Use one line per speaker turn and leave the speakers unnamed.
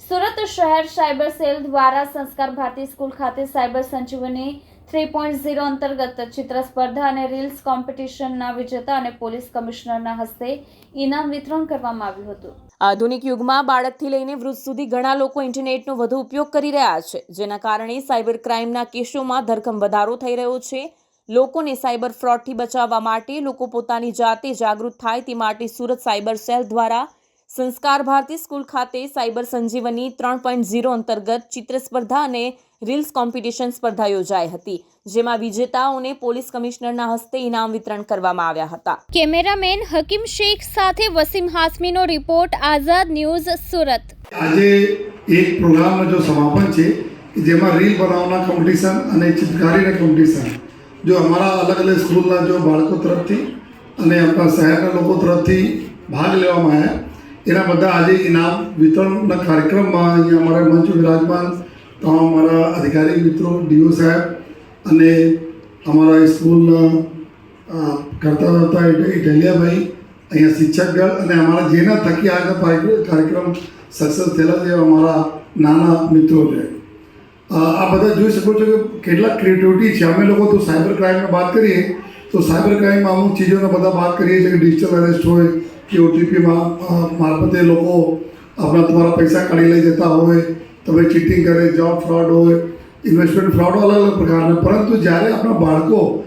સુરત શહેર cyber cell દ્વારા સંસ્કાર ભારતી સ્કૂલ ખાતે સાયબર સંજીવની 3.0 અંતર્ગત ચિત્ર સ્પર્ધા અને રીલ્સ કોમ્પિટિશનના વિજેતા અને પોલીસ કમિશનરના હસ્તે ઇનામ વિતરણ કરવામાં આવ્યું હતું।
આધુનિક યુગમાં બાળકથી લઈને વૃદ્ધ સુધી ઘણા લોકો ઇન્ટરનેટનો વધુ ઉપયોગ કરી રહ્યા છે, જેના કારણે સાયબર ક્રાઇમના કેસોમાં ધરખમ વધારો થઈ રહ્યો છે। લોકોને સાયબર ફ્રોડથી બચાવવા માટે લોકો પોતાની જાતે જાગૃત થાય તે માટે સુરત સાયબર સેલ દ્વારા સંસ્કાર ભારતી સ્કૂલ ખાતે સાયબર સંજીવની 3.0 અંતર્ગત ચિત્ર સ્પર્ધા અને રીલ્સ કોમ્પિટિશન સ્પર્ધા યોજાઈ હતી, જેમાં વિજેતાઓને પોલીસ કમિશનરના હસ્તે ઇનામ વિતરણ કરવામાં આવ્યા હતા।
કેમેરામેન હકીમ શેખ સાથે વસીમ હાસમીનો રિપોર્ટ, આઝાદ ન્યૂઝ, સુરત।
આજે એક પ્રોગ્રામનો જો સમાપન છે જેમાં રીલ બનાવવાના કોમ્પિટિશન અને ચિત્રકારીના કોમ્પિટિશન जो हमारा अलग अलग स्कूलના जो बाળકો તરફથી અને આપણા શહેરના લોકો તરફથી ભાગ લેવામાં આવ્યા એના બધા આજે ઇનામ વિતરણના કાર્યક્રમમાં અહીંયા અમારા મંચ વિરાજમાન તમામ અમારા અધિકારી મિત્રો, ડીઓ સાહેબ અને અમારા સ્કૂલના કરતા હતા ઇટેલિયાભાઈ, અહીંયા શિક્ષકગણ અને અમારા જેના થકી આજનો કાર્યક્રમ સક્સેસ થયેલા છે અમારા નાના મિત્રો છે। આ બધા જોઈ શકો છો કે કેટલા ક્રિએટિવિટી છે। અમે લોકો તો સાયબર ક્રાઇમની વાત કરીએ તો સાયબર ક્રાઇમમાં અમુક ચીજોને બધા વાત કરીએ છીએ કે ડિજિટલ અરેસ્ટ હોય કે ઓટીપીમાં મારફતે લોકો આપણા તમારા પૈસા કાઢી લઈ જતા હોય, તમે ચીટિંગ કરે, જોબ ફ્રોડ હોય, ઇન્વેસ્ટમેન્ટ ફ્રોડ, અલગ અલગ પ્રકારના। પરંતુ જ્યારે આપણા બાળકો